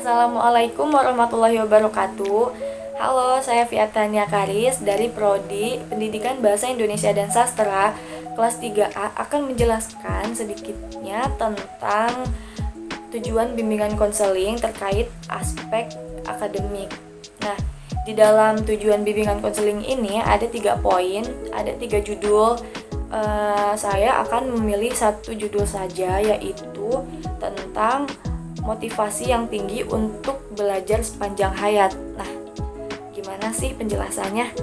Assalamualaikum warahmatullahi wabarakatuh. Halo, saya Fiatania Karis dari Prodi Pendidikan Bahasa Indonesia dan Sastra kelas 3A akan menjelaskan sedikitnya tentang tujuan bimbingan konseling terkait aspek akademik. Nah, di dalam tujuan bimbingan konseling ini ada 3 poin, ada 3 judul. Saya akan memilih satu judul saja, yaitu tentang motivasi yang tinggi untuk belajar sepanjang hayat. Nah, gimana sih penjelasannya?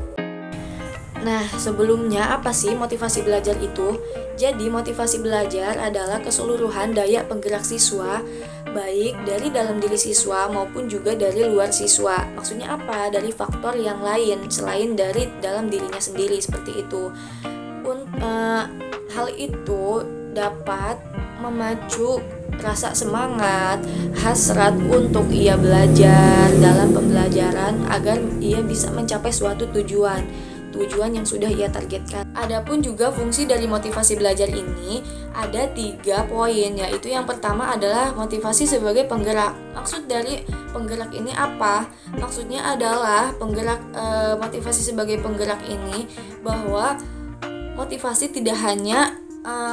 Nah, sebelumnya apa sih motivasi belajar itu? Jadi, motivasi belajar adalah keseluruhan daya penggerak siswa, baik dari dalam diri siswa maupun juga dari luar siswa. Maksudnya apa? Dari faktor yang lain selain dari dalam dirinya sendiri, seperti itu. Hal itu dapat memacu rasa semangat, hasrat untuk ia belajar dalam pembelajaran agar ia bisa mencapai suatu tujuan yang sudah ia targetkan. Adapun juga fungsi dari motivasi belajar ini ada 3 poin, yaitu yang pertama adalah motivasi sebagai penggerak. Maksud dari penggerak ini apa? Maksudnya adalah motivasi sebagai penggerak ini bahwa motivasi tidak hanya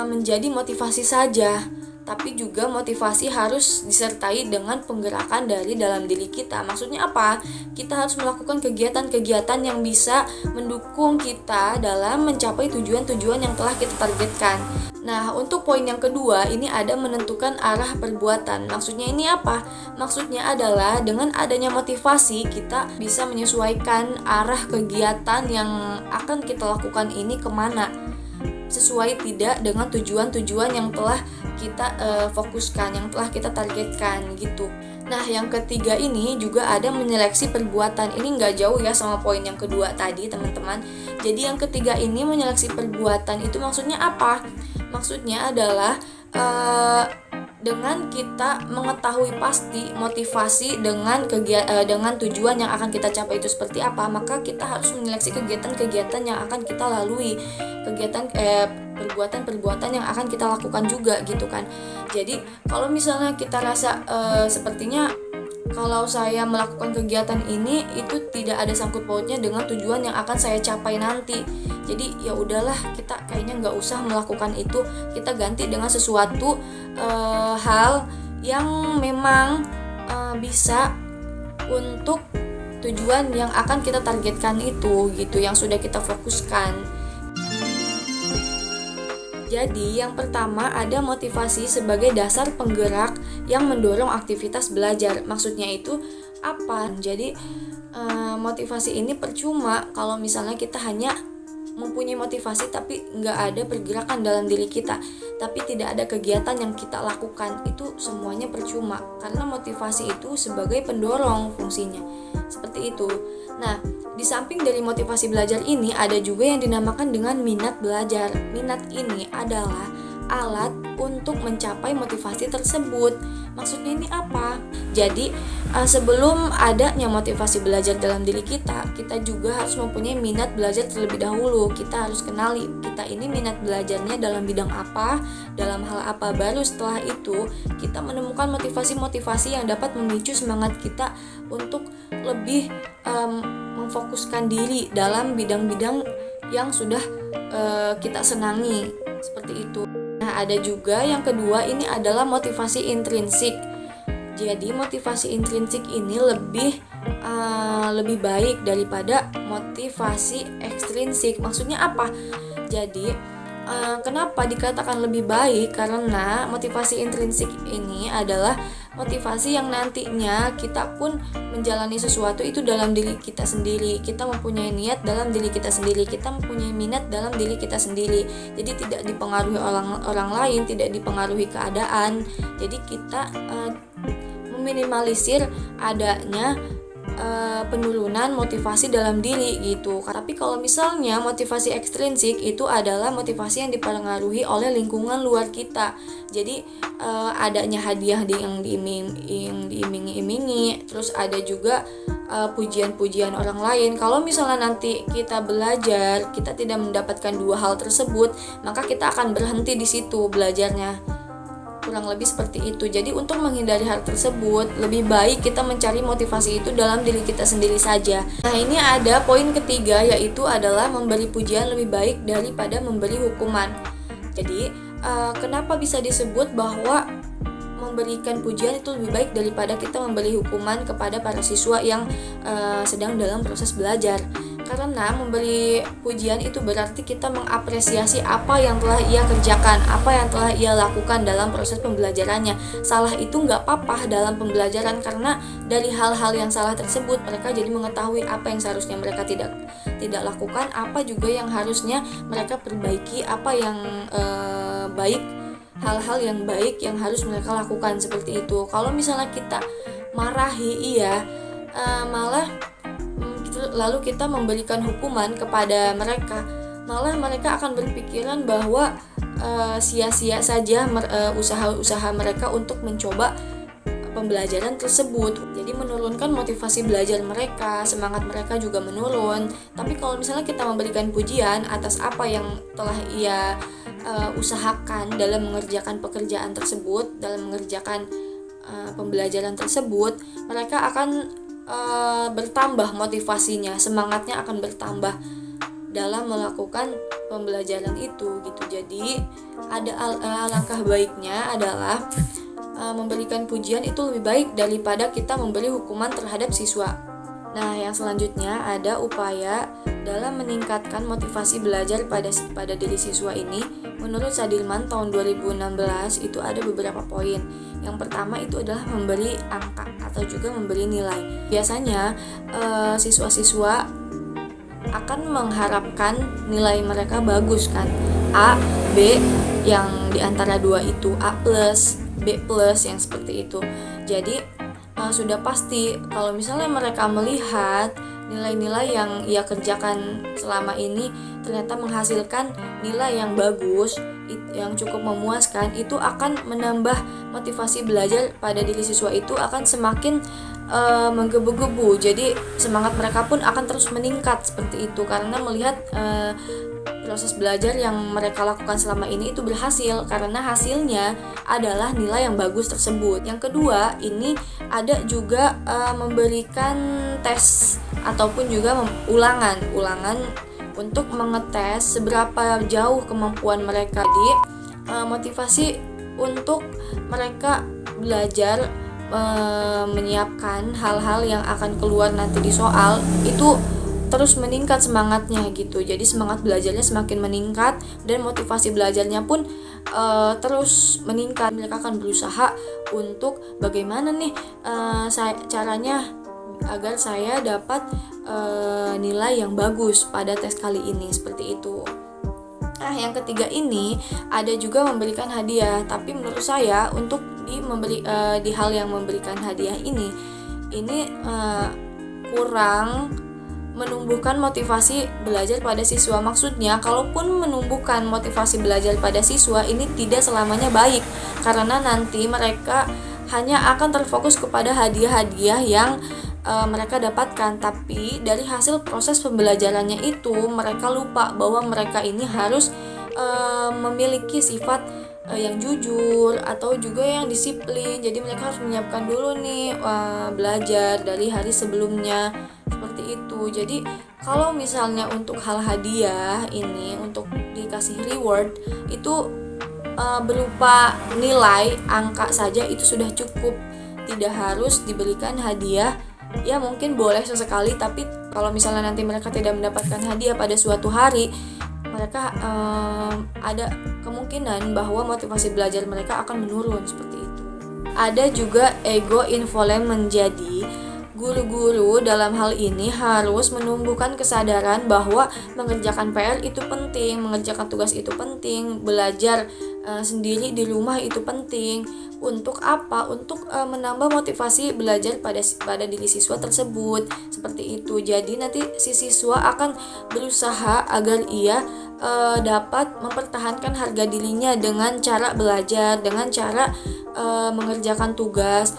menjadi motivasi saja, tapi juga motivasi harus disertai dengan penggerakan dari dalam diri kita. Maksudnya apa? Kita harus melakukan kegiatan-kegiatan yang bisa mendukung kita dalam mencapai tujuan-tujuan yang telah kita targetkan. Nah, untuk poin yang kedua, ini ada menentukan arah perbuatan. Maksudnya ini apa? Maksudnya adalah dengan adanya motivasi, kita bisa menyesuaikan arah kegiatan yang akan kita lakukan ini kemana, sesuai tidak dengan tujuan-tujuan yang telah kita fokuskan, yang telah kita targetkan gitu. Nah, yang ketiga ini juga ada menyeleksi perbuatan. Ini nggak jauh ya sama poin yang kedua tadi, teman-teman. Jadi yang ketiga ini menyeleksi perbuatan itu maksudnya apa? Maksudnya adalah dengan kita mengetahui pasti motivasi dengan tujuan yang akan kita capai itu seperti apa, maka kita harus menyeleksi kegiatan-kegiatan yang akan kita lalui, perbuatan-perbuatan yang akan kita lakukan juga gitu kan. Jadi kalau misalnya kita rasa sepertinya kalau saya melakukan kegiatan ini itu tidak ada sangkut pautnya dengan tujuan yang akan saya capai nanti, jadi ya udahlah, kita kayaknya nggak usah melakukan itu, kita ganti dengan sesuatu hal yang memang bisa untuk tujuan yang akan kita targetkan itu gitu, yang sudah kita fokuskan. Jadi yang pertama ada motivasi sebagai dasar penggerak yang mendorong aktivitas belajar. Maksudnya itu apa? Jadi motivasi ini percuma kalau misalnya kita hanya mempunyai motivasi tapi nggak ada pergerakan dalam diri kita, tapi tidak ada kegiatan yang kita lakukan, itu semuanya percuma karena motivasi itu sebagai pendorong fungsinya, seperti itu. Nah, di samping dari motivasi belajar ini ada juga yang dinamakan dengan minat belajar. Minat ini adalah alat untuk mencapai motivasi tersebut. Maksudnya ini apa? Jadi sebelum adanya motivasi belajar dalam diri kita juga harus mempunyai minat belajar terlebih dahulu. Kita harus kenali kita ini minat belajarnya dalam bidang apa, dalam hal apa. Baru setelah itu kita menemukan motivasi-motivasi yang dapat memicu semangat kita untuk lebih memfokuskan diri dalam bidang-bidang yang sudah kita senangi, seperti itu. Nah, ada juga yang kedua, ini adalah motivasi intrinsik. Jadi motivasi intrinsik ini lebih baik daripada motivasi ekstrinsik. Maksudnya apa? Jadi kenapa dikatakan lebih baik? Karena motivasi intrinsik ini adalah motivasi yang nantinya kita pun menjalani sesuatu itu dalam diri kita sendiri. Kita mempunyai niat dalam diri kita sendiri, kita mempunyai minat dalam diri kita sendiri. Jadi tidak dipengaruhi orang lain, tidak dipengaruhi keadaan. Jadi kita meminimalisir adanya penurunan motivasi dalam diri gitu. Tapi kalau misalnya motivasi ekstrinsik itu adalah motivasi yang dipengaruhi oleh lingkungan luar kita. Jadi adanya hadiah yang diiming-imingi, terus ada juga pujian-pujian orang lain. Kalau misalnya nanti kita belajar, kita tidak mendapatkan dua hal tersebut, maka kita akan berhenti di situ belajarnya. kurang lebih seperti itu. Jadi untuk menghindari hal tersebut, lebih baik kita mencari motivasi itu dalam diri kita sendiri saja. Nah, ini ada poin ketiga, yaitu adalah memberi pujian lebih baik daripada memberi hukuman. Jadi kenapa bisa disebut bahwa memberikan pujian itu lebih baik daripada kita memberi hukuman kepada para siswa yang sedang dalam proses belajar? Karena memberi pujian itu berarti kita mengapresiasi apa yang telah ia kerjakan, apa yang telah ia lakukan dalam proses pembelajarannya. Salah itu nggak apa-apa dalam pembelajaran, karena dari hal-hal yang salah tersebut mereka jadi mengetahui apa yang seharusnya mereka tidak lakukan, apa juga yang harusnya mereka perbaiki, apa yang baik, hal-hal yang baik yang harus mereka lakukan, seperti itu. Kalau misalnya kita marahi malah lalu kita memberikan hukuman kepada mereka, malah mereka akan berpikiran bahwa sia-sia saja usaha-usaha mereka untuk mencoba pembelajaran tersebut. Jadi menurunkan motivasi belajar mereka, semangat mereka juga menurun. Tapi kalau misalnya kita memberikan pujian atas apa yang telah ia usahakan dalam mengerjakan pekerjaan tersebut, dalam mengerjakan pembelajaran tersebut, mereka akan bertambah motivasinya, semangatnya akan bertambah dalam melakukan pembelajaran itu gitu. Jadi ada alangkah baiknya adalah memberikan pujian itu lebih baik daripada kita memberi hukuman terhadap siswa. Nah, yang selanjutnya ada upaya dalam meningkatkan motivasi belajar pada diri siswa ini. Menurut Sadirman tahun 2016 itu ada beberapa poin. Yang pertama itu adalah memberi angka atau juga memberi nilai. Biasanya siswa-siswa akan mengharapkan nilai mereka bagus kan, A, B, yang diantara dua itu A+, B+, yang seperti itu. Jadi sudah pasti kalau misalnya mereka melihat nilai-nilai yang ia kerjakan selama ini ternyata menghasilkan nilai yang bagus, yang cukup memuaskan, itu akan menambah motivasi belajar pada diri siswa, itu akan semakin menggebu-gebu. Jadi semangat mereka pun akan terus meningkat seperti itu, karena melihat proses belajar yang mereka lakukan selama ini itu berhasil, karena hasilnya adalah nilai yang bagus tersebut. Yang kedua, ini ada juga memberikan tes ataupun juga ulangan untuk mengetes seberapa jauh kemampuan mereka. Di motivasi untuk mereka belajar menyiapkan hal-hal yang akan keluar nanti di soal itu terus meningkat semangatnya gitu. Jadi semangat belajarnya semakin meningkat dan motivasi belajarnya pun terus meningkat. Mereka akan berusaha untuk bagaimana nih caranya agar saya dapat nilai yang bagus pada tes kali ini, seperti itu. Nah, yang ketiga ini ada juga memberikan hadiah, tapi menurut saya untuk di hal yang memberikan hadiah ini kurang menumbuhkan motivasi belajar pada siswa. Maksudnya, kalaupun menumbuhkan motivasi belajar pada siswa, ini tidak selamanya baik, karena nanti mereka hanya akan terfokus kepada hadiah-hadiah yang mereka dapatkan, tapi dari hasil proses pembelajarannya itu mereka lupa bahwa mereka ini harus memiliki sifat yang jujur atau juga yang disiplin. Jadi mereka harus menyiapkan dulu nih belajar dari hari sebelumnya, seperti itu. Jadi kalau misalnya untuk hal hadiah ini, untuk dikasih reward itu berupa nilai angka saja itu sudah cukup, tidak harus diberikan hadiah. Ya mungkin boleh sesekali, tapi kalau misalnya nanti mereka tidak mendapatkan hadiah pada suatu hari, mereka ada kemungkinan bahwa motivasi belajar mereka akan menurun, seperti itu. Ada juga ego involem menjadi guru-guru dalam hal ini harus menumbuhkan kesadaran bahwa mengerjakan PR itu penting, mengerjakan tugas itu penting, belajar sendiri di rumah itu penting. Untuk apa? Untuk menambah motivasi belajar pada diri siswa tersebut, seperti itu. Jadi nanti si siswa akan berusaha agar ia dapat mempertahankan harga dirinya dengan cara belajar, dengan cara mengerjakan tugas.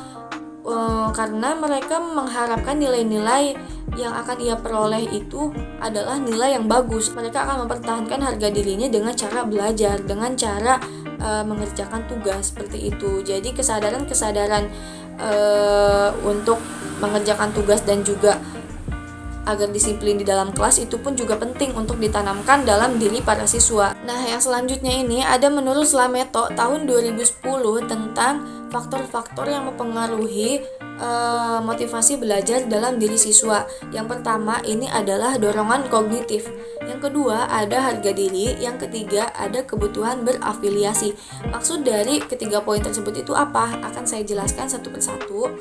Karena mereka mengharapkan nilai-nilai yang akan ia peroleh itu adalah nilai yang bagus. Mereka akan mempertahankan harga dirinya dengan cara belajar, dengan cara mengerjakan tugas seperti itu. Jadi kesadaran-kesadaran untuk mengerjakan tugas dan juga agar disiplin di dalam kelas itu pun juga penting untuk ditanamkan dalam diri para siswa. Nah, yang selanjutnya ini ada menurut Slameto tahun 2010 tentang faktor-faktor yang mempengaruhi motivasi belajar dalam diri siswa. Yang pertama ini adalah dorongan kognitif. Yang kedua ada harga diri. Yang ketiga ada kebutuhan berafiliasi. Maksud dari ketiga poin tersebut itu apa? Akan saya jelaskan satu persatu.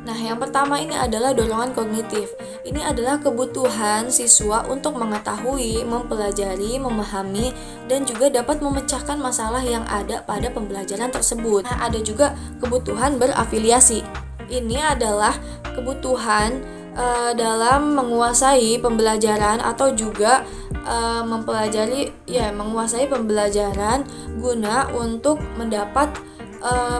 Nah, yang pertama ini adalah dorongan kognitif. Ini adalah kebutuhan siswa untuk mengetahui, mempelajari, memahami, dan juga dapat memecahkan masalah yang ada pada pembelajaran tersebut. Nah, ada juga kebutuhan berafiliasi. Ini adalah kebutuhan dalam menguasai pembelajaran atau juga menguasai pembelajaran guna untuk mendapat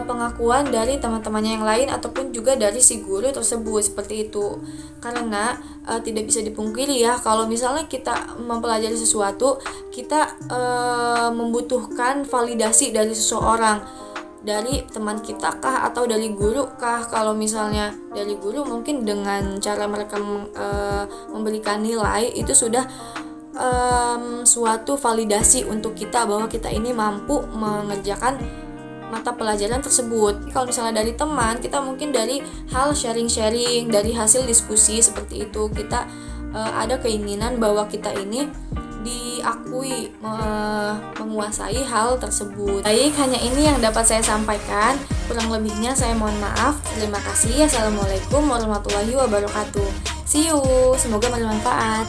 pengakuan dari teman-temannya yang lain ataupun juga dari si guru tersebut, seperti itu. Karena tidak bisa dipungkiri ya, kalau misalnya kita mempelajari sesuatu, kita membutuhkan validasi dari seseorang, dari teman kita kah atau dari guru kah. Kalau misalnya dari guru, mungkin dengan cara mereka memberikan nilai itu sudah suatu validasi untuk kita bahwa kita ini mampu mengerjakan mata pelajaran tersebut. Kalau misalnya dari teman, kita mungkin dari hal sharing-sharing, dari hasil diskusi seperti itu, kita ada keinginan bahwa kita ini diakui menguasai hal tersebut. Baik, hanya ini yang dapat saya sampaikan. Kurang lebihnya saya mohon maaf. Terima kasih. Assalamualaikum warahmatullahi wabarakatuh. See you. Semoga bermanfaat.